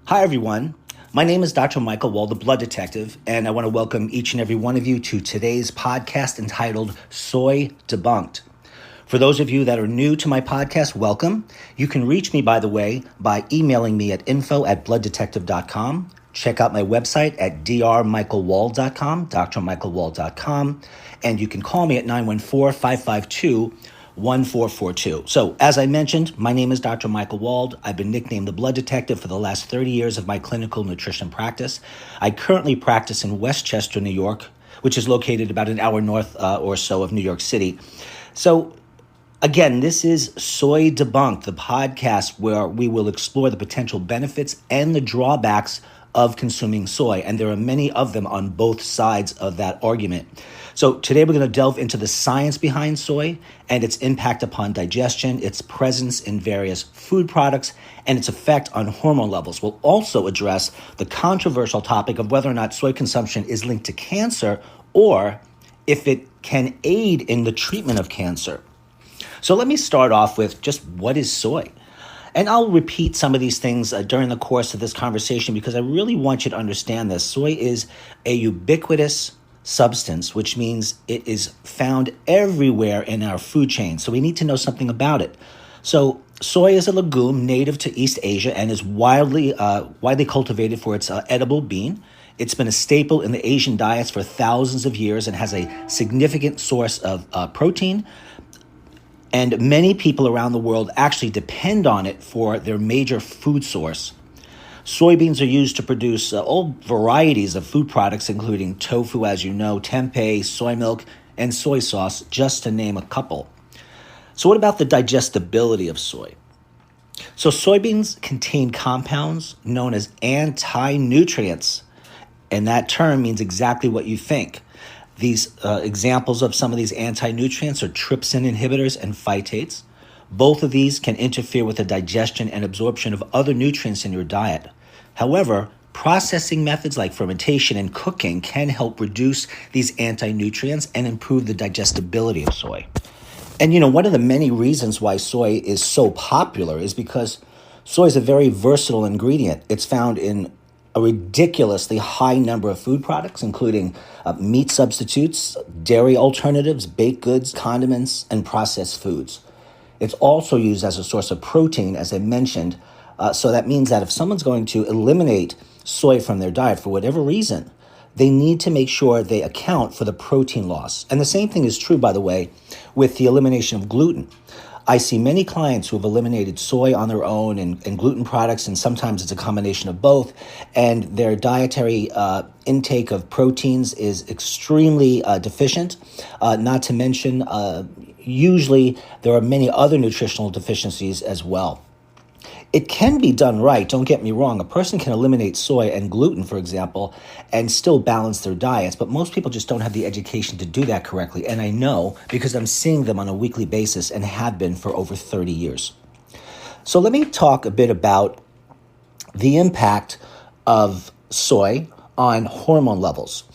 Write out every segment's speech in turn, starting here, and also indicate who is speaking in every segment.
Speaker 1: Hi, everyone. My name is Dr. Michael Wald, the Blood Detective, and I want to welcome each and every one of you to today's podcast entitled Soy Debunked. For those of you that are new to my podcast, welcome. You can reach me, by the way, by emailing me at info@blooddetective.com. Check out my website at drmichaelwald.com, drmichaelwald.com, and you can call me at 914-552-1442. So, as I mentioned, my name is Dr. Michael Wald. I've been nicknamed the Blood Detective for the last 30 years of my clinical nutrition practice. I currently practice in Westchester, New York, which is located about an hour north or so of New York City. So, again, this is Soy Debunked, the podcast where we will explore the potential benefits and the drawbacks of consuming soy, and there are many of them on both sides of that argument. So today we're going to delve into the science behind soy and its impact upon digestion, its presence in various food products, and its effect on hormone levels. We'll also address the controversial topic of whether or not soy consumption is linked to cancer or if it can aid in the treatment of cancer. So let me start off with just what is soy? And I'll repeat some of these things during the course of this conversation because I really want you to understand this. Soy is a ubiquitous substance, which means it is found everywhere in our food chain. So we need to know something about it. So soy is a legume native to East Asia and is widely cultivated for its edible bean. It's been a staple in the Asian diets for thousands of years and has a significant source of protein. And many people around the world actually depend on it for their major food source. Soybeans are used to produce all varieties of food products, including tofu, as you know, tempeh, soy milk, and soy sauce, just to name a couple. So what about the digestibility of soy? So soybeans contain compounds known as anti-nutrients, and that term means exactly what you think. These examples of some of these anti-nutrients are trypsin inhibitors and phytates. Both of these can interfere with the digestion and absorption of other nutrients in your diet. However, processing methods like fermentation and cooking can help reduce these anti-nutrients and improve the digestibility of soy. And one of the many reasons why soy is so popular is because soy is a very versatile ingredient. It's found in a ridiculously high number of food products, including meat substitutes, dairy alternatives, baked goods, condiments, and processed foods. It's also used as a source of protein, as I mentioned. So that means that if someone's going to eliminate soy from their diet for whatever reason, they need to make sure they account for the protein loss. And the same thing is true, by the way, with the elimination of gluten. I see many clients who have eliminated soy on their own and gluten products, and sometimes it's a combination of both, and their dietary intake of proteins is extremely deficient, not to mention usually there are many other nutritional deficiencies as well. It can be done right, don't get me wrong. A person can eliminate soy and gluten, for example, and still balance their diets, but most people just don't have the education to do that correctly. And I know because I'm seeing them on a weekly basis and have been for over 30 years. So let me talk a bit about the impact of soy on hormone levels.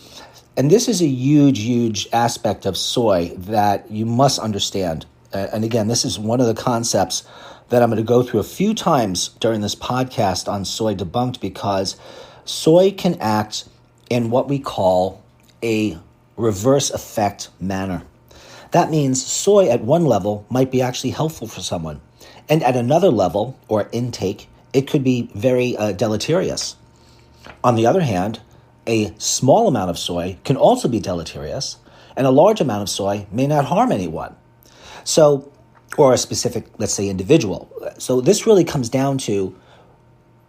Speaker 1: And this is a huge, huge aspect of soy that you must understand. And again, this is one of the concepts that I'm going to go through a few times during this podcast on Soy Debunked because soy can act in what we call a reverse effect manner. That means soy at one level might be actually helpful for someone, and at another level or intake, it could be very deleterious. On the other hand, a small amount of soy can also be deleterious, and a large amount of soy may not harm anyone. So, or a specific, let's say, individual. So this really comes down to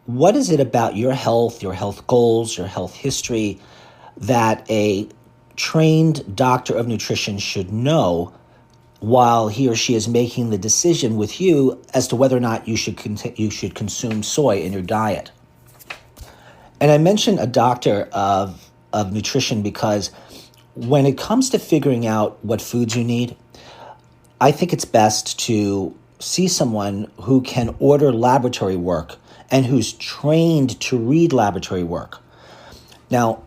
Speaker 1: what is it about your health goals, your health history that a trained doctor of nutrition should know while he or she is making the decision with you as to whether or not you should consume soy in your diet. And I mention a doctor of nutrition because when it comes to figuring out what foods you need, I think it's best to see someone who can order laboratory work and who's trained to read laboratory work. Now,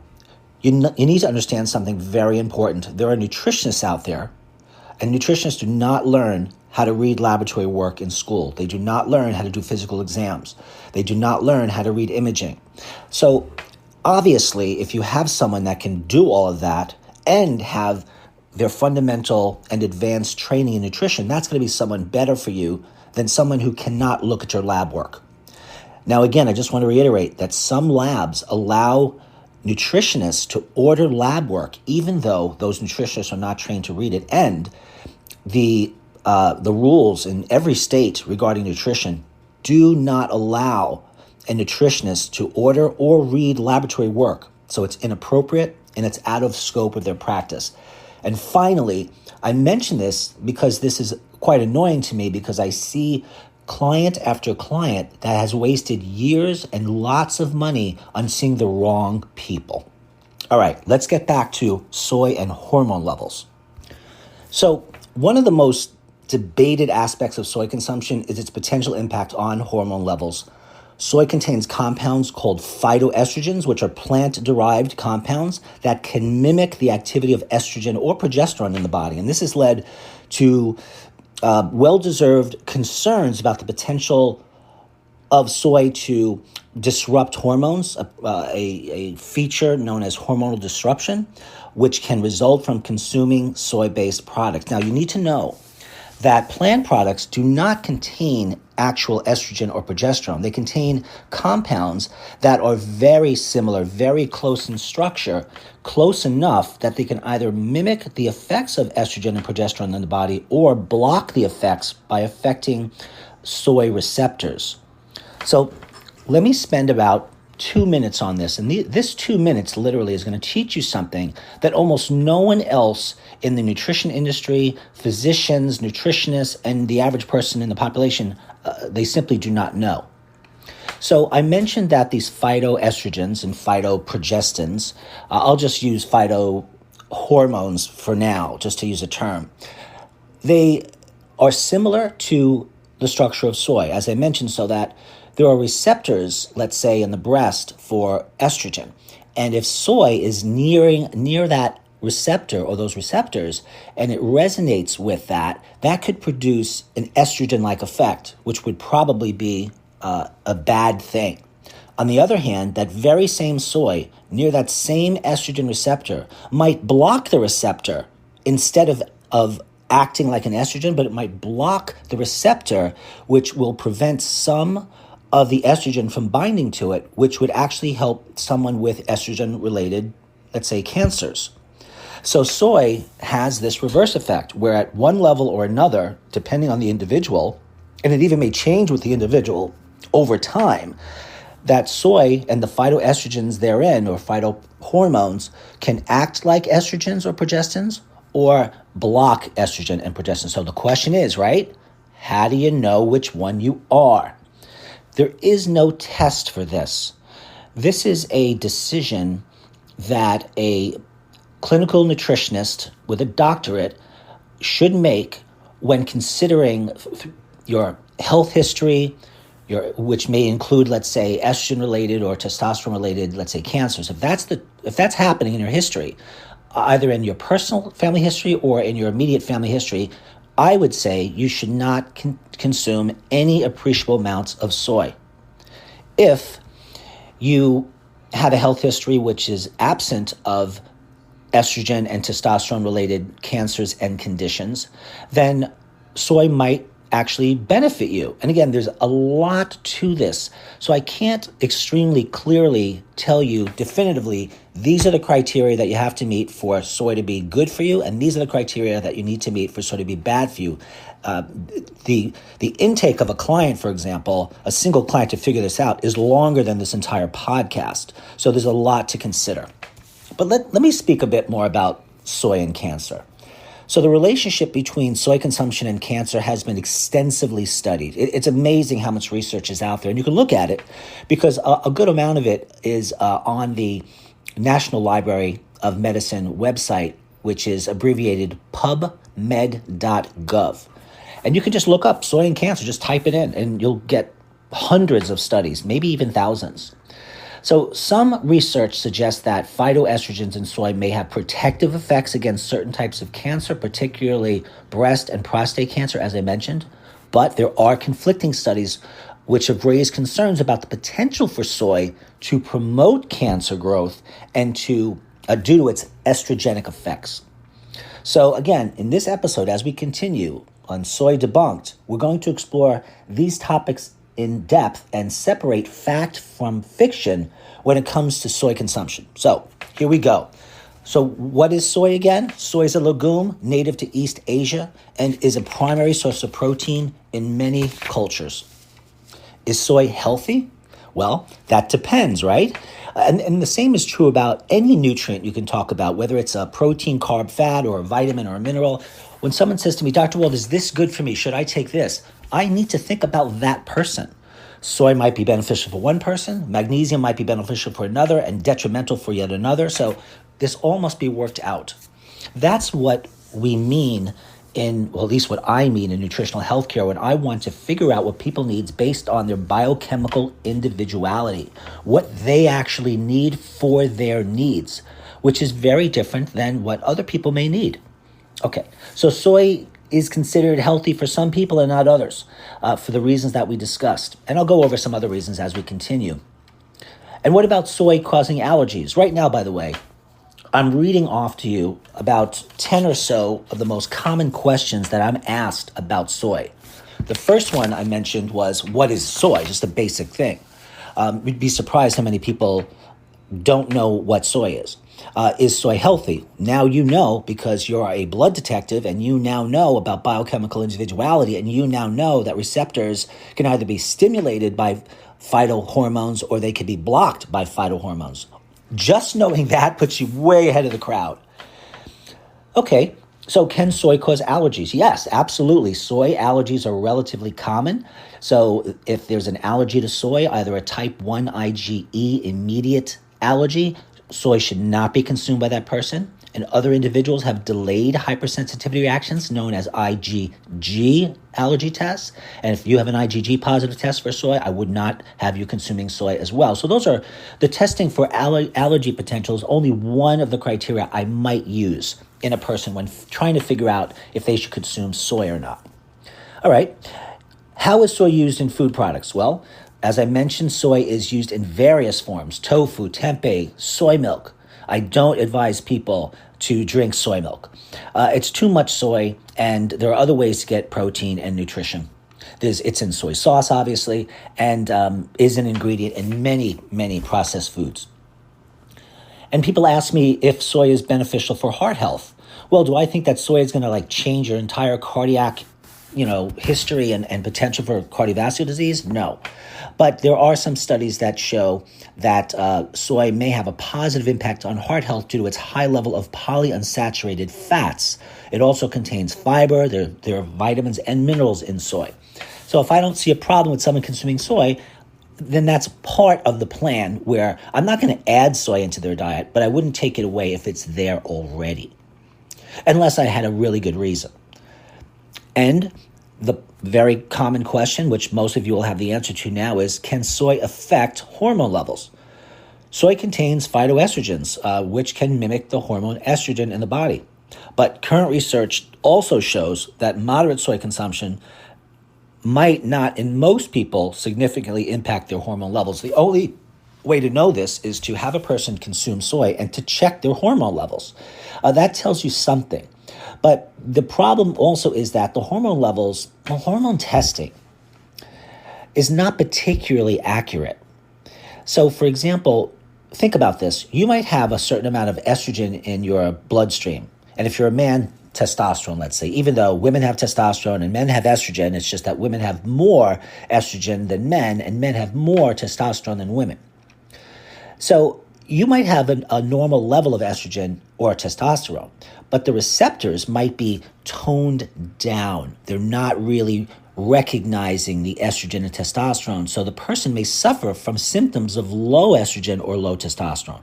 Speaker 1: you need to understand something very important. There are nutritionists out there, and nutritionists do not learn how to read laboratory work in school. They do not learn how to do physical exams. They do not learn how to read imaging. So obviously, if you have someone that can do all of that and have their fundamental and advanced training in nutrition, that's going to be someone better for you than someone who cannot look at your lab work. Now, again, I just want to reiterate that some labs allow nutritionists to order lab work, even though those nutritionists are not trained to read it. And the rules in every state regarding nutrition do not allow a nutritionist to order or read laboratory work. So it's inappropriate and it's out of scope of their practice. And finally, I mention this because this is quite annoying to me, because I see client after client that has wasted years and lots of money on seeing the wrong people. All right, let's get back to soy and hormone levels. So one of the most debated aspects of soy consumption is its potential impact on hormone levels. Soy contains compounds called phytoestrogens, which are plant-derived compounds that can mimic the activity of estrogen or progesterone in the body. And this has led to well-deserved concerns about the potential of soy to disrupt hormones, a feature known as hormonal disruption, which can result from consuming soy-based products. Now, you need to know that plant products do not contain actual estrogen or progesterone. They contain compounds that are very similar, very close in structure, close enough that they can either mimic the effects of estrogen and progesterone in the body or block the effects by affecting soy receptors. So let me spend about 2 minutes on this. And this 2 minutes literally is going to teach you something that almost no one else in the nutrition industry, physicians, nutritionists, and the average person in the population, they simply do not know. So I mentioned that these phytoestrogens and phytoprogestins, I'll just use phytohormones for now, just to use a term. They are similar to the structure of soy, as I mentioned, so that there are receptors, let's say, in the breast for estrogen. And if soy is near that receptor or those receptors, and it resonates with that, that could produce an estrogen-like effect, which would probably be a bad thing. On the other hand, that very same soy near that same estrogen receptor might block the receptor instead of acting like an estrogen, but it might block the receptor, which will prevent some of the estrogen from binding to it, which would actually help someone with estrogen-related, let's say, cancers. So soy has this reverse effect, where at one level or another, depending on the individual, and it even may change with the individual over time, that soy and the phytoestrogens therein, or phytohormones, can act like estrogens or progestins, or block estrogen and progestin. So the question is, right, how do you know which one you are? There is no test for this. This is a decision that a clinical nutritionist with a doctorate should make when considering your health history, which may include, let's say, estrogen-related or testosterone-related, let's say, cancers. If that's happening in your history, either in your personal family history or in your immediate family history, I would say you should not consume any appreciable amounts of soy. If you have a health history which is absent of estrogen and testosterone-related cancers and conditions, then soy might actually benefit you. And again, there's a lot to this. So I can't extremely clearly tell you definitively, these are the criteria that you have to meet for soy to be good for you, and these are the criteria that you need to meet for soy to be bad for you. The intake of a client, for example, a single client to figure this out, is longer than this entire podcast. So there's a lot to consider. But let me speak a bit more about soy and cancer. So the relationship between soy consumption and cancer has been extensively studied. It's amazing how much research is out there. And you can look at it because a good amount of it is on the National Library of Medicine website, which is abbreviated pubmed.gov. And you can just look up soy and cancer, just type it in, and you'll get hundreds of studies, maybe even thousands. So some research suggests that phytoestrogens in soy may have protective effects against certain types of cancer, particularly breast and prostate cancer, as I mentioned. But there are conflicting studies which have raised concerns about the potential for soy to promote cancer growth and to due to its estrogenic effects. So again, in this episode, as we continue on Soy Debunked, we're going to explore these topics in depth and separate fact from fiction when it comes to soy consumption. So here we go. So what is soy again? Soy is a legume native to East Asia and is a primary source of protein in many cultures. Is soy healthy? Well, that depends, right? And the same is true about any nutrient you can talk about, whether it's a protein, carb, fat, or a vitamin or a mineral. When someone says to me, Dr. Wald, is this good for me? Should I take this? I need to think about that person. Soy might be beneficial for one person, magnesium might be beneficial for another, and detrimental for yet another. So this all must be worked out. That's what we mean at least what I mean in nutritional healthcare when I want to figure out what people need based on their biochemical individuality, what they actually need for their needs, which is very different than what other people may need. Okay, so soy is considered healthy for some people and not others for the reasons that we discussed. And I'll go over some other reasons as we continue. And what about soy causing allergies? Right now, by the way, I'm reading off to you about 10 or so of the most common questions that I'm asked about soy. The first one I mentioned was, what is soy? Just a basic thing. You'd be surprised how many people don't know what soy is. Is soy healthy? Now you know because you're a blood detective and you now know about biochemical individuality and you now know that receptors can either be stimulated by phytohormones or they can be blocked by phytohormones. Just knowing that puts you way ahead of the crowd. Okay, so can soy cause allergies? Yes, absolutely. Soy allergies are relatively common. So if there's an allergy to soy, either a type 1 IgE immediate allergy, soy should not be consumed by that person. And other individuals have delayed hypersensitivity reactions known as IgG allergy tests. And if you have an IgG positive test for soy, I would not have you consuming soy as well. So those are the testing for allergy potential is only one of the criteria I might use in a person when trying to figure out if they should consume soy or not. All right. How is soy used in food products? Well, as I mentioned, soy is used in various forms: tofu, tempeh, soy milk. I don't advise people to drink soy milk. It's too much soy, and there are other ways to get protein and nutrition. It's in soy sauce, obviously, and is an ingredient in many, many processed foods. And people ask me if soy is beneficial for heart health. Well, do I think that soy is going to change your entire cardiac history and potential for cardiovascular disease? No. But there are some studies that show that soy may have a positive impact on heart health due to its high level of polyunsaturated fats. It also contains fiber. There are vitamins and minerals in soy. So if I don't see a problem with someone consuming soy, then that's part of the plan where I'm not going to add soy into their diet, but I wouldn't take it away if it's there already, unless I had a really good reason. And the very common question, which most of you will have the answer to now, is can soy affect hormone levels? Soy contains phytoestrogens, which can mimic the hormone estrogen in the body. But current research also shows that moderate soy consumption might not, in most people, significantly impact their hormone levels. The only way to know this is to have a person consume soy and to check their hormone levels. That tells you something. But the problem also is that the hormone levels, the hormone testing is not particularly accurate. So, for example, think about this. You might have a certain amount of estrogen in your bloodstream. And if you're a man, testosterone, let's say, even though women have testosterone and men have estrogen, it's just that women have more estrogen than men and men have more testosterone than women. So you might have a normal level of estrogen or testosterone, but the receptors might be toned down. They're not really recognizing the estrogen and testosterone, so the person may suffer from symptoms of low estrogen or low testosterone.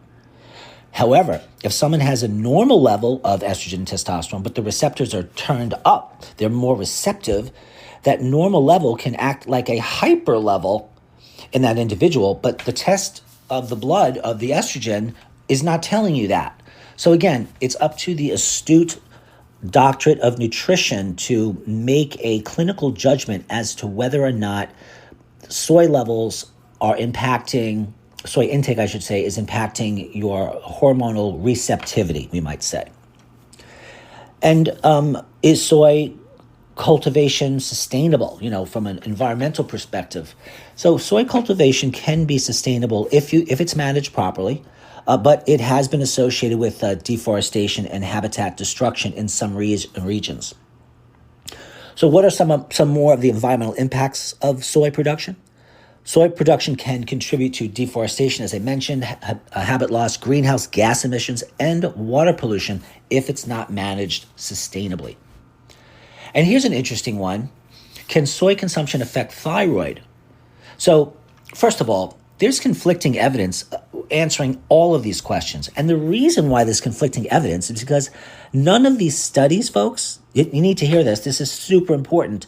Speaker 1: However, if someone has a normal level of estrogen and testosterone, but the receptors are turned up, they're more receptive, that normal level can act like a hyper level in that individual, but the test of the blood, of the estrogen, is not telling you that. So again, it's up to the astute doctorate of nutrition to make a clinical judgment as to whether or not soy levels are impacting, soy intake, I should say, is impacting your hormonal receptivity, we might say. And is soy cultivation sustainable, from an environmental perspective? So soy cultivation can be sustainable if it's managed properly, but it has been associated with deforestation and habitat destruction in some regions. So what are some more of the environmental impacts of soy production? Soy production can contribute to deforestation, as I mentioned, habit loss, greenhouse gas emissions, and water pollution if it's not managed sustainably. And here's an interesting one. Can soy consumption affect thyroid? So, first of all, there's conflicting evidence answering all of these questions. And the reason why there's conflicting evidence is because none of these studies, folks, you need to hear this. This is super important.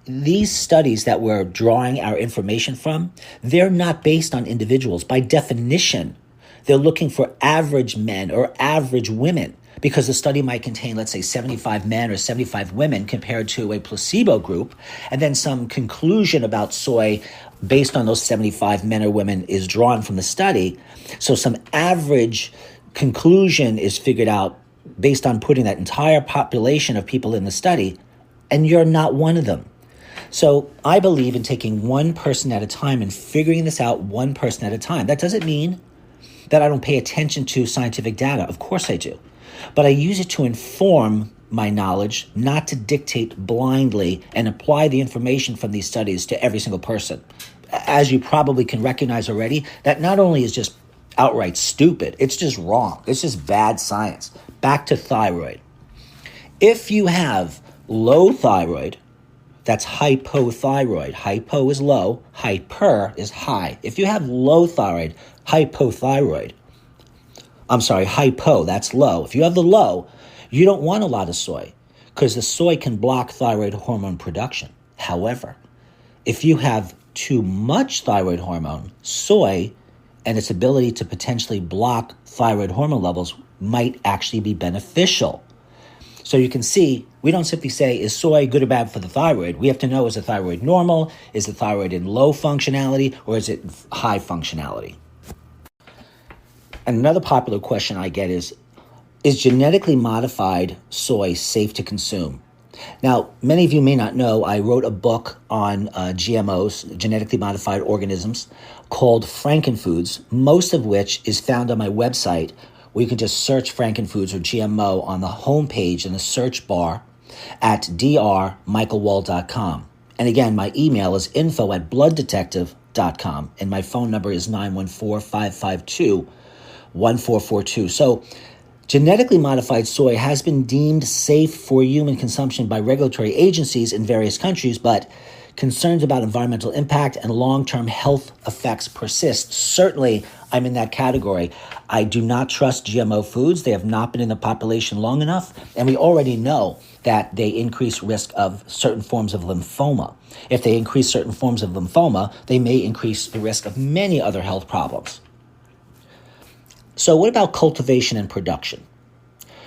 Speaker 1: These studies that we're drawing our information from, they're not based on individuals. By definition, they're looking for average men or average women, because the study might contain, let's say, 75 men or 75 women compared to a placebo group, and then some conclusion about soy based on those 75 men or women is drawn from the study. So some average conclusion is figured out based on putting that entire population of people in the study, and you're not one of them. So I believe in taking one person at a time and figuring this out one person at a time. That doesn't mean that I don't pay attention to scientific data. Of course I do. But I use it to inform my knowledge, not to dictate blindly and apply the information from these studies to every single person. As you probably can recognize already, that not only is just outright stupid, it's just wrong. It's just bad science. Back to thyroid. If you have low thyroid, that's hypothyroid. Hypo is low, hyper is high. If you have low thyroid, hypo, that's low. If you have the low, you don't want a lot of soy because the soy can block thyroid hormone production. However, if you have too much thyroid hormone, soy and its ability to potentially block thyroid hormone levels might actually be beneficial. So you can see, we don't simply say, is soy good or bad for the thyroid? We have to know, is the thyroid normal? Is the thyroid in low functionality, or is it high functionality? And another popular question I get is genetically modified soy safe to consume? Now, many of you may not know, I wrote a book on GMOs, genetically modified organisms, called Frankenfoods, most of which is found on my website, where you can just search Frankenfoods or GMO on the homepage in the search bar at drmichaelwald.com. And again, my email is info@blooddetective.com, and my phone number is 914-552-1442. So genetically modified soy has been deemed safe for human consumption by regulatory agencies in various countries, but concerns about environmental impact and long-term health effects persist. Certainly, I'm in that category. I do not trust GMO foods. They have not been in the population long enough, and we already know that they increase risk of certain forms of lymphoma. If they increase certain forms of lymphoma, they may increase the risk of many other health problems. So what about cultivation and production?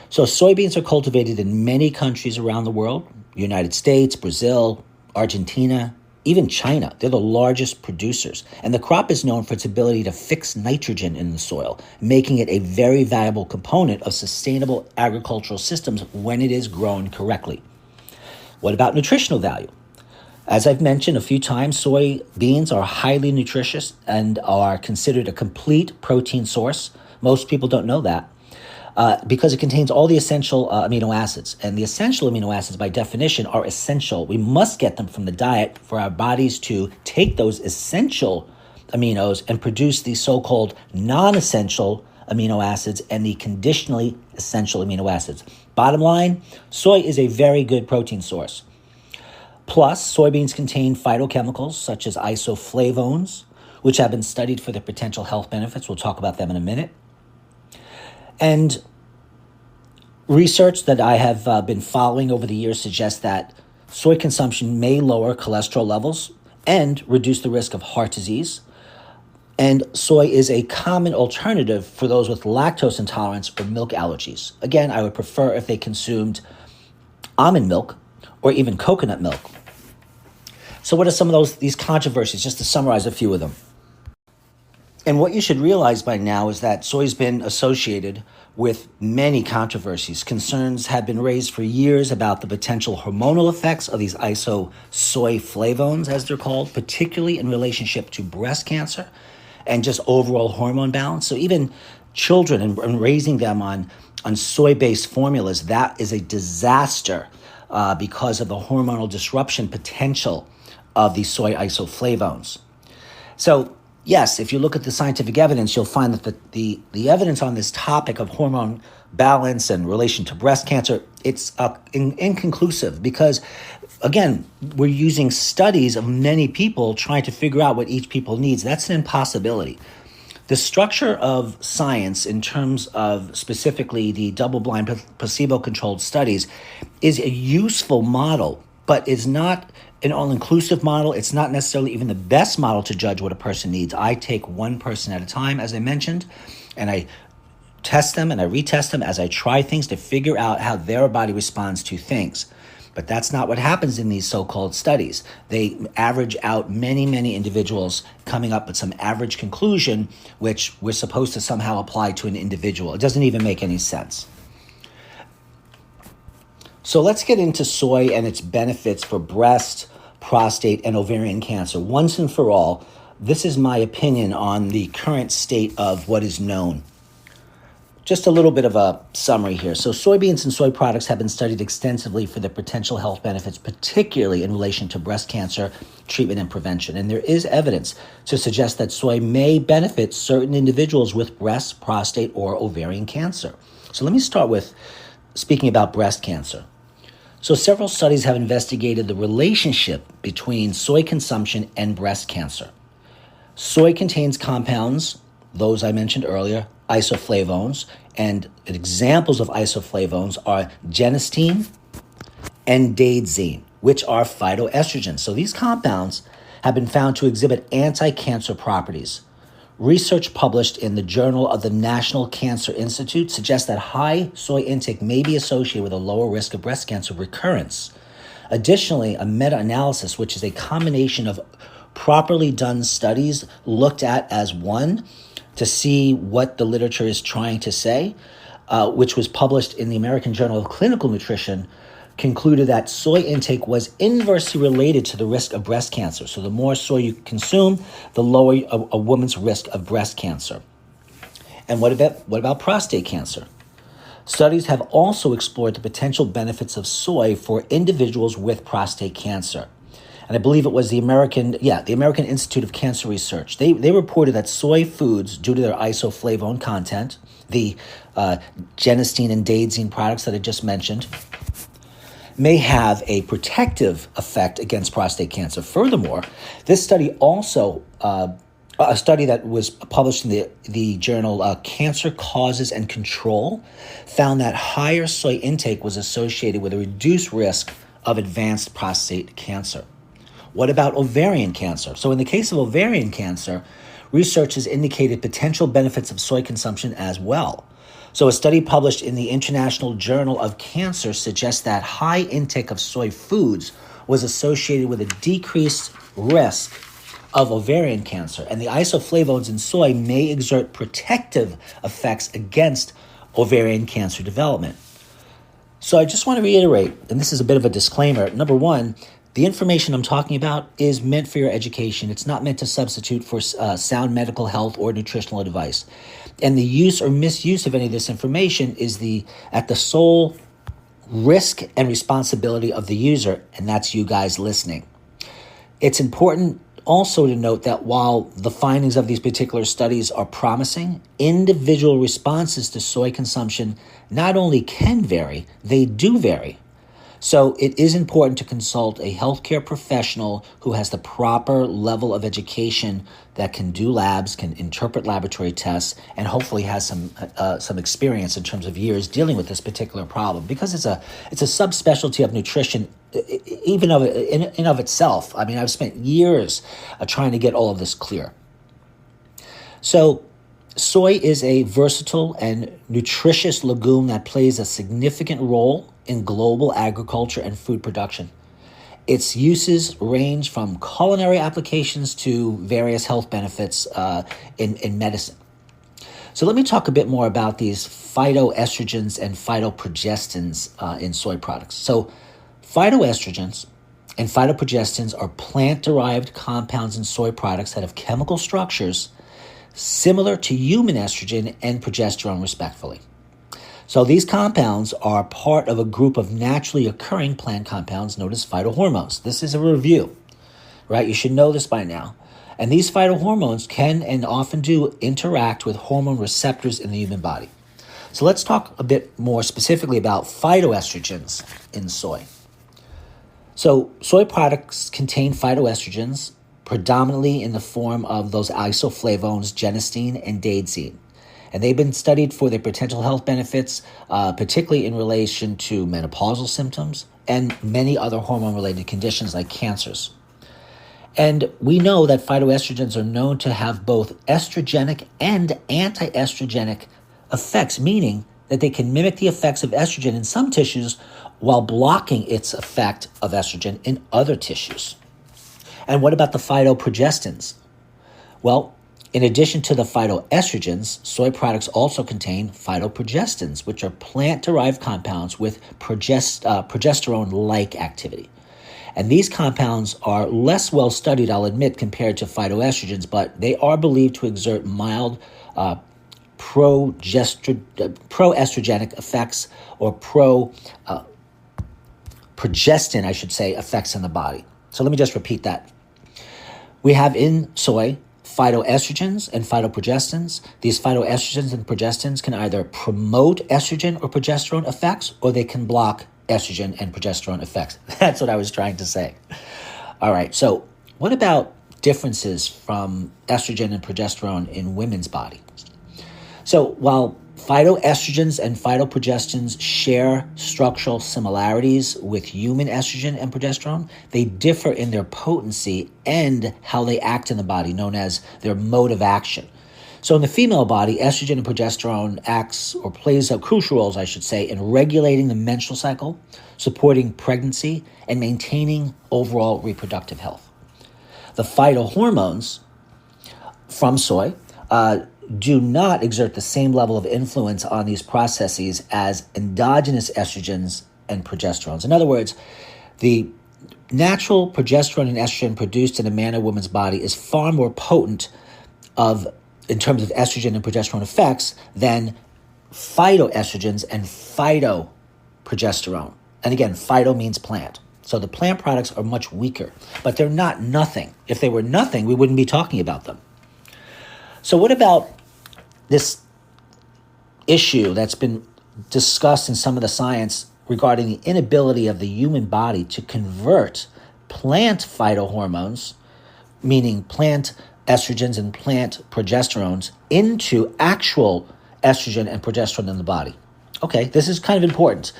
Speaker 1: So soybeans are cultivated in many countries around the world, United States, Brazil, Argentina, even China. They're the largest producers. And the crop is known for its ability to fix nitrogen in the soil, making it a very valuable component of sustainable agricultural systems when it is grown correctly. What about nutritional value? As I've mentioned a few times, soybeans are highly nutritious and are considered a complete protein source. Most people don't know that. Because it contains all the essential amino acids. And the essential amino acids, by definition, are essential. We must get them from the diet for our bodies to take those essential aminos and produce the so-called non-essential amino acids and the conditionally essential amino acids. Bottom line, soy is a very good protein source. Plus, soybeans contain phytochemicals such as isoflavones, which have been studied for their potential health benefits. We'll talk about them in a minute. And research that I have been following over the years suggests that soy consumption may lower cholesterol levels and reduce the risk of heart disease. And soy is a common alternative for those with lactose intolerance or milk allergies. Again, I would prefer if they consumed almond milk or even coconut milk. So what are some of these controversies, just to summarize a few of them? And what you should realize by now is that soy's been associated with many controversies. Concerns have been raised for years about the potential hormonal effects of these isosoyflavones, as they're called, particularly in relationship to breast cancer and just overall hormone balance. So even children and raising them on soy-based formulas, that is a disaster because of the hormonal disruption potential of these soy isoflavones. So yes, if you look at the scientific evidence, you'll find that the evidence on this topic of hormone balance and relation to breast cancer, it's inconclusive because, again, we're using studies of many people trying to figure out what each people needs. That's an impossibility. The structure of science in terms of specifically the double-blind placebo-controlled studies is a useful model, but is not an all-inclusive model. It's not necessarily even the best model to judge what a person needs. I take one person at a time, as I mentioned, and I test them and I retest them as I try things to figure out how their body responds to things. But that's not what happens in these so-called studies. They average out many, many individuals coming up with some average conclusion, which we're supposed to somehow apply to an individual. It doesn't even make any sense. So let's get into soy and its benefits for breast, prostate, and ovarian cancer. Once and for all, this is my opinion on the current state of what is known. Just a little bit of a summary here. So soybeans and soy products have been studied extensively for their potential health benefits, particularly in relation to breast cancer treatment and prevention. And there is evidence to suggest that soy may benefit certain individuals with breast, prostate, or ovarian cancer. So let me start with speaking about breast cancer. So several studies have investigated the relationship between soy consumption and breast cancer. Soy contains compounds, those I mentioned earlier, isoflavones, and examples of isoflavones are genistein and daidzein, which are phytoestrogens. So these compounds have been found to exhibit anti-cancer properties. Research published in the Journal of the National Cancer Institute suggests that high soy intake may be associated with a lower risk of breast cancer recurrence. Additionally, a meta-analysis, which is a combination of properly done studies looked at as one to see what the literature is trying to say, which was published in the American Journal of Clinical Nutrition, concluded that soy intake was inversely related to the risk of breast cancer. So the more soy you consume, the lower a woman's risk of breast cancer. And what about prostate cancer? Studies have also explored the potential benefits of soy for individuals with prostate cancer. And I believe it was the American Institute of Cancer Research. They reported that soy foods, due to their isoflavone content, the genistein and daidzein products that I just mentioned, may have a protective effect against prostate cancer. Furthermore, this study also, a study that was published in the journal Cancer Causes and Control, found that higher soy intake was associated with a reduced risk of advanced prostate cancer. What about ovarian cancer? So in the case of ovarian cancer, research has indicated potential benefits of soy consumption as well. So a study published in the International Journal of Cancer suggests that high intake of soy foods was associated with a decreased risk of ovarian cancer, and the isoflavones in soy may exert protective effects against ovarian cancer development. So I just want to reiterate, and this is a bit of a disclaimer. Number one, the information I'm talking about is meant for your education. It's not meant to substitute for sound medical health or nutritional advice. And the use or misuse of any of this information is at the sole risk and responsibility of the user, and that's you guys listening. It's important also to note that while the findings of these particular studies are promising, individual responses to soy consumption not only can vary, they do vary. So it is important to consult a healthcare professional who has the proper level of education that can do labs, can interpret laboratory tests, and hopefully has some experience in terms of years dealing with this particular problem. Because it's a subspecialty of nutrition, even in of itself. I mean, I've spent years trying to get all of this clear. So, soy is a versatile and nutritious legume that plays a significant role in global agriculture and food production. Its uses range from culinary applications to various health benefits in medicine. So let me talk a bit more about these phytoestrogens and phytoprogestins in soy products. So phytoestrogens and phytoprogestins are plant-derived compounds in soy products that have chemical structures similar to human estrogen and progesterone, respectively. So these compounds are part of a group of naturally occurring plant compounds known as phytohormones. This is a review, right? You should know this by now. And these phytohormones can and often do interact with hormone receptors in the human body. So let's talk a bit more specifically about phytoestrogens in soy. So soy products contain phytoestrogens predominantly in the form of those isoflavones, genistein and daidzein. And they've been studied for their potential health benefits, particularly in relation to menopausal symptoms and many other hormone-related conditions like cancers. And we know that phytoestrogens are known to have both estrogenic and anti-estrogenic effects, meaning that they can mimic the effects of estrogen in some tissues while blocking its effect of estrogen in other tissues. And what about the phytoprogestins? Well, in addition to the phytoestrogens, soy products also contain phytoprogestins, which are plant-derived compounds with progesterone-like activity. And these compounds are less well studied, I'll admit, compared to phytoestrogens, but they are believed to exert mild pro-estrogenic effects or progestin, I should say, effects in the body. So let me just repeat that. We have in soy phytoestrogens and phytoprogestins. These phytoestrogens and progestins can either promote estrogen or progesterone effects, or they can block estrogen and progesterone effects. That's what I was trying to say. All right, so what about differences from estrogen and progesterone in women's body? So while phytoestrogens and phytoprogestins share structural similarities with human estrogen and progesterone, they differ in their potency and how they act in the body, known as their mode of action. So in the female body, estrogen and progesterone acts or plays crucial roles, I should say, in regulating the menstrual cycle, supporting pregnancy, and maintaining overall reproductive health. The phytohormones from soy do not exert the same level of influence on these processes as endogenous estrogens and progesterones. In other words, the natural progesterone and estrogen produced in a man or woman's body is far more potent in terms of estrogen and progesterone effects than phytoestrogens and phytoprogesterone. And again, phyto means plant. So the plant products are much weaker, but they're not nothing. If they were nothing, we wouldn't be talking about them. So what about this issue that's been discussed in some of the science regarding the inability of the human body to convert plant phytohormones, meaning plant estrogens and plant progesterones, into actual estrogen and progesterone in the body? Okay, this is kind of important.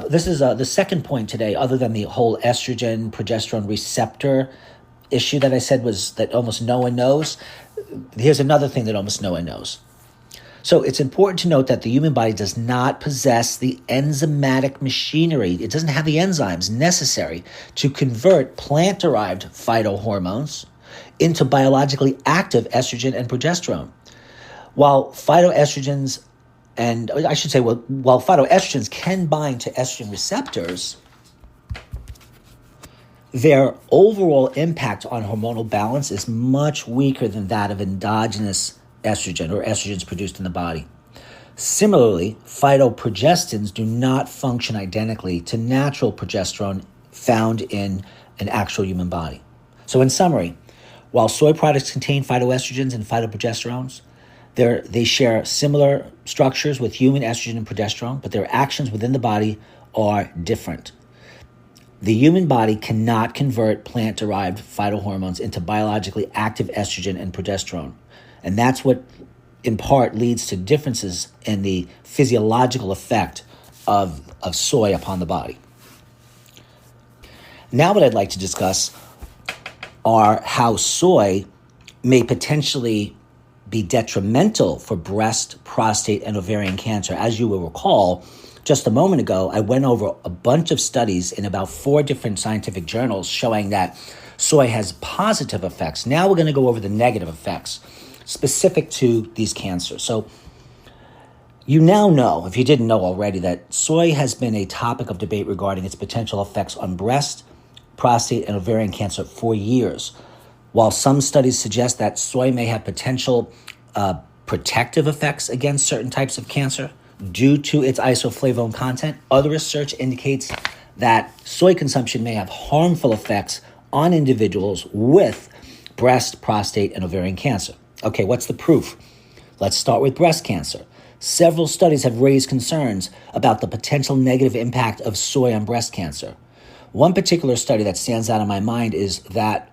Speaker 1: This is the second point today, other than the whole estrogen progesterone receptor issue that I said was that almost no one knows. Here's another thing that almost no one knows. So it's important to note that the human body does not possess the enzymatic machinery. It doesn't have the enzymes necessary to convert plant-derived phytohormones into biologically active estrogen and progesterone. While phytoestrogens while phytoestrogens can bind to estrogen receptors, their overall impact on hormonal balance is much weaker than that of endogenous estrogen or estrogens produced in the body. Similarly, phytoprogestins do not function identically to natural progesterone found in an actual human body. So in summary, while soy products contain phytoestrogens and phytoprogesterones, they share similar structures with human estrogen and progesterone, but their actions within the body are different. The human body cannot convert plant-derived phytohormones into biologically active estrogen and progesterone. And that's what, in part, leads to differences in the physiological effect of soy upon the body. Now what I'd like to discuss are how soy may potentially be detrimental for breast, prostate, and ovarian cancer. As you will recall, just a moment ago, I went over a bunch of studies in about 4 different scientific journals showing that soy has positive effects. Now we're going to go over the negative effects specific to these cancers. So you now know, if you didn't know already, that soy has been a topic of debate regarding its potential effects on breast, prostate, and ovarian cancer for years. While some studies suggest that soy may have potential protective effects against certain types of cancer due to its isoflavone content, other research indicates that soy consumption may have harmful effects on individuals with breast, prostate, and ovarian cancer. Okay, what's the proof? Let's start with breast cancer. Several studies have raised concerns about the potential negative impact of soy on breast cancer. One particular study that stands out in my mind is that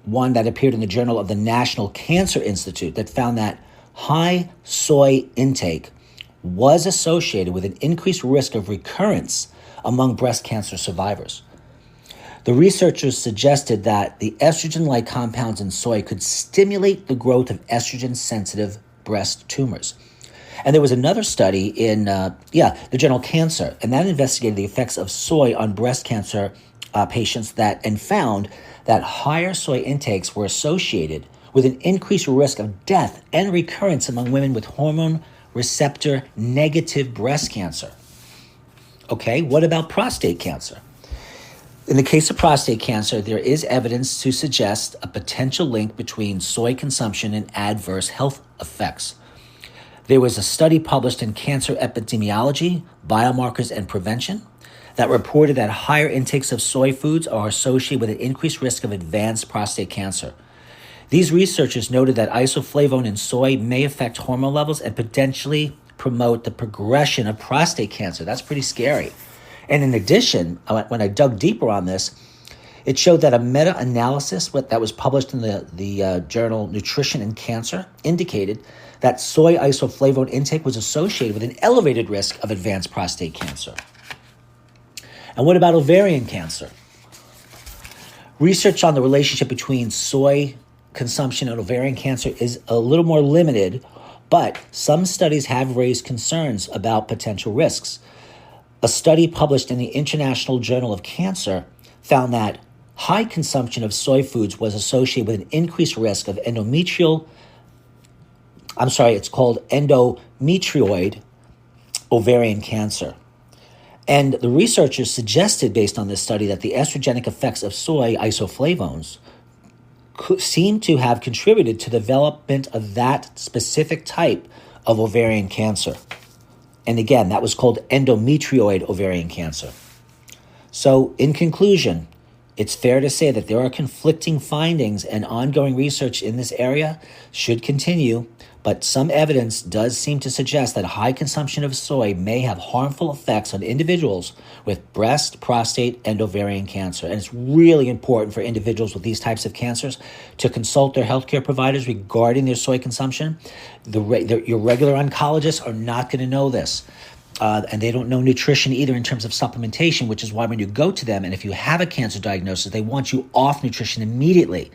Speaker 1: one that appeared in the Journal of the National Cancer Institute that found that high soy intake was associated with an increased risk of recurrence among breast cancer survivors. The researchers suggested that the estrogen-like compounds in soy could stimulate the growth of estrogen-sensitive breast tumors. And there was another study in the journal Cancer, and that investigated the effects of soy on breast cancer patients and found that higher soy intakes were associated with an increased risk of death and recurrence among women with hormone receptor negative breast cancer. Okay, what about prostate cancer? In the case of prostate cancer, there is evidence to suggest a potential link between soy consumption and adverse health effects. There was a study published in Cancer Epidemiology, Biomarkers and Prevention that reported that higher intakes of soy foods are associated with an increased risk of advanced prostate cancer. These researchers noted that isoflavone in soy may affect hormone levels and potentially promote the progression of prostate cancer. That's pretty scary. And in addition, when I dug deeper on this, it showed that a meta-analysis that was published in the journal Nutrition and Cancer indicated that soy isoflavone intake was associated with an elevated risk of advanced prostate cancer. And what about ovarian cancer? Research on the relationship between soy consumption and ovarian cancer is a little more limited, but some studies have raised concerns about potential risks. A study published in the International Journal of Cancer found that high consumption of soy foods was associated with an increased risk of endometrioid ovarian cancer. And the researchers suggested, based on this study, that the estrogenic effects of soy isoflavones seem to have contributed to the development of that specific type of ovarian cancer. And again, that was called endometrioid ovarian cancer. So in conclusion, it's fair to say that there are conflicting findings and ongoing research in this area should continue, but some evidence does seem to suggest that high consumption of soy may have harmful effects on individuals with breast, prostate, and ovarian cancer. And it's really important for individuals with these types of cancers to consult their healthcare providers regarding their soy consumption. Your regular oncologists are not going to know this. And they don't know nutrition either in terms of supplementation, which is why when you go to them, and if you have a cancer diagnosis, they want you off nutrition immediately.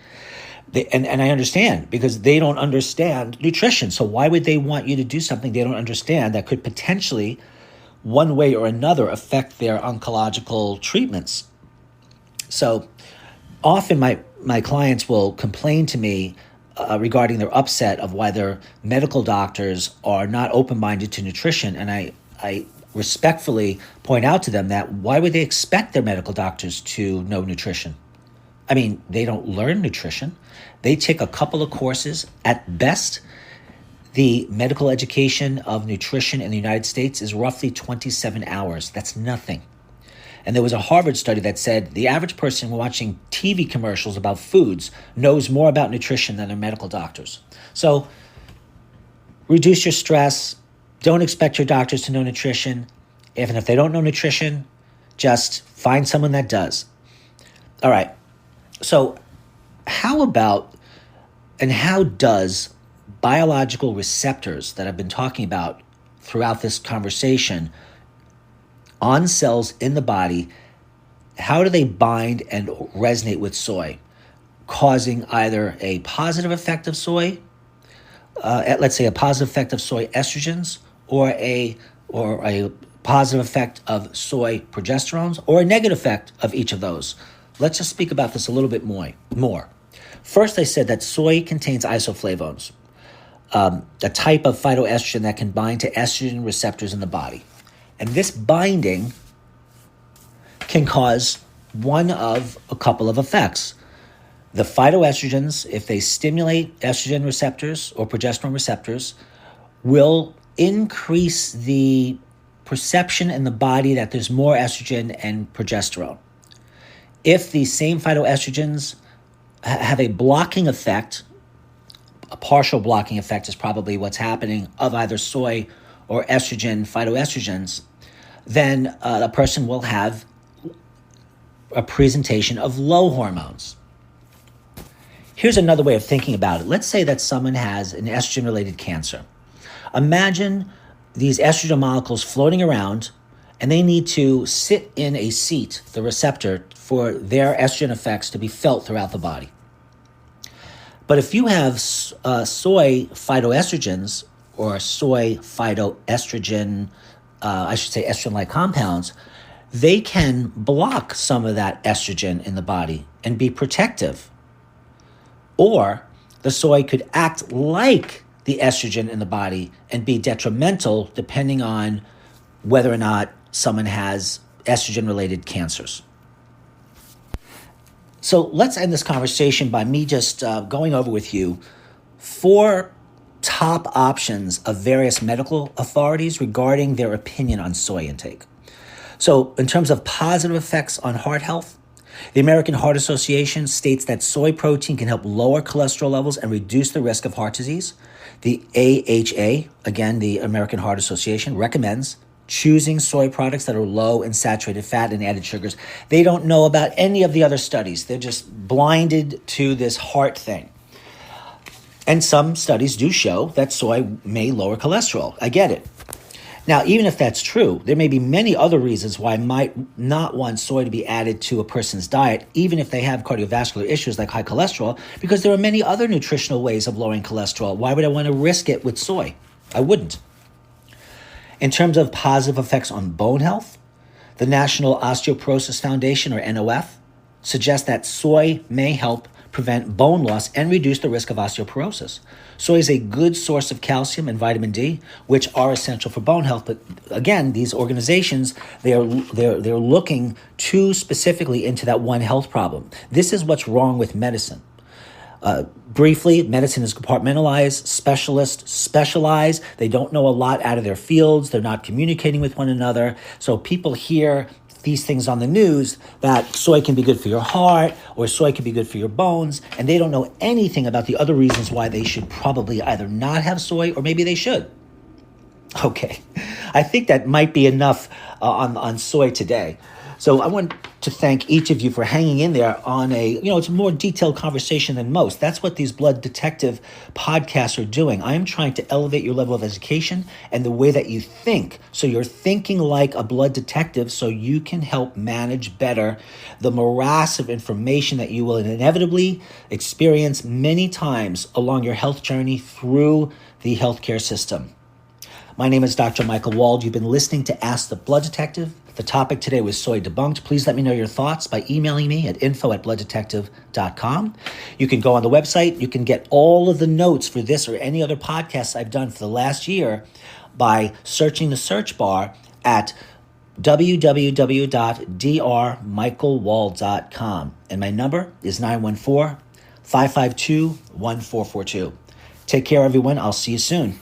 Speaker 1: And I understand, because they don't understand nutrition. So why would they want you to do something they don't understand that could potentially, one way or another, affect their oncological treatments? So often my clients will complain to me regarding their upset of why their medical doctors are not open-minded to nutrition. And I respectfully point out to them that why would they expect their medical doctors to know nutrition? I mean, they don't learn nutrition. They take a couple of courses. At best, the medical education of nutrition in the United States is roughly 27 hours. That's nothing. And there was a Harvard study that said the average person watching TV commercials about foods knows more about nutrition than their medical doctors. So reduce your stress. Don't expect your doctors to know nutrition. Even if they don't know nutrition, just find someone that does. All right. So how does biological receptors that I've been talking about throughout this conversation on cells in the body, how do they bind and resonate with soy, causing either a positive effect of soy let's say, a positive effect of soy estrogens, or a positive effect of soy progesterones, or a negative effect of each of those. Let's just speak about this a little bit more. First, I said that soy contains isoflavones, a type of phytoestrogen that can bind to estrogen receptors in the body. And this binding can cause one of a couple of effects. The phytoestrogens, if they stimulate estrogen receptors or progesterone receptors, will increase the perception in the body that there's more estrogen and progesterone. If the same phytoestrogens have a blocking effect, a partial blocking effect is probably what's happening, of either soy or estrogen phytoestrogens, then a person will have a presentation of low hormones. Here's another way of thinking about it. Let's say that someone has an estrogen-related cancer. Imagine these estrogen molecules floating around, and they need to sit in a seat, the receptor, for their estrogen effects to be felt throughout the body. But if you have soy phytoestrogens or soy phytoestrogen, estrogen-like compounds, they can block some of that estrogen in the body and be protective. Or the soy could act like the estrogen in the body and be detrimental depending on whether or not someone has estrogen-related cancers. So let's end this conversation by me just going over with you 4 top options of various medical authorities regarding their opinion on soy intake. So in terms of positive effects on heart health, the American Heart Association states that soy protein can help lower cholesterol levels and reduce the risk of heart disease. The AHA, again, the American Heart Association, recommends choosing soy products that are low in saturated fat and added sugars. They don't know about any of the other studies. They're just blinded to this heart thing. And some studies do show that soy may lower cholesterol. I get it. Now, even if that's true, there may be many other reasons why I might not want soy to be added to a person's diet, even if they have cardiovascular issues like high cholesterol, because there are many other nutritional ways of lowering cholesterol. Why would I want to risk it with soy? I wouldn't. In terms of positive effects on bone health, the National Osteoporosis Foundation, or NOF, suggests that soy may help prevent bone loss and reduce the risk of osteoporosis. Soy is a good source of calcium and vitamin D, which are essential for bone health. But again, these organizations, they're looking too specifically into that one health problem. This is what's wrong with medicine. Briefly, medicine is compartmentalized, specialists specialize, they don't know a lot out of their fields, they're not communicating with one another, so people hear these things on the news that soy can be good for your heart or soy can be good for your bones, and they don't know anything about the other reasons why they should probably either not have soy or maybe they should. Okay, I think that might be enough on soy today. So I want to thank each of you for hanging in there on it's a more detailed conversation than most. That's what these Blood Detective podcasts are doing. I am trying to elevate your level of education and the way that you think. So you're thinking like a blood detective so you can help manage better the morass of information that you will inevitably experience many times along your health journey through the healthcare system. My name is Dr. Michael Wald. You've been listening to Ask the Blood Detective. The topic today was Soy Debunked. Please let me know your thoughts by emailing me at info@blooddetective.com. You can go on the website. You can get all of the notes for this or any other podcasts I've done for the last year by searching the search bar at www.drmichaelwald.com. And my number is 914-552-1442. Take care, everyone. I'll see you soon.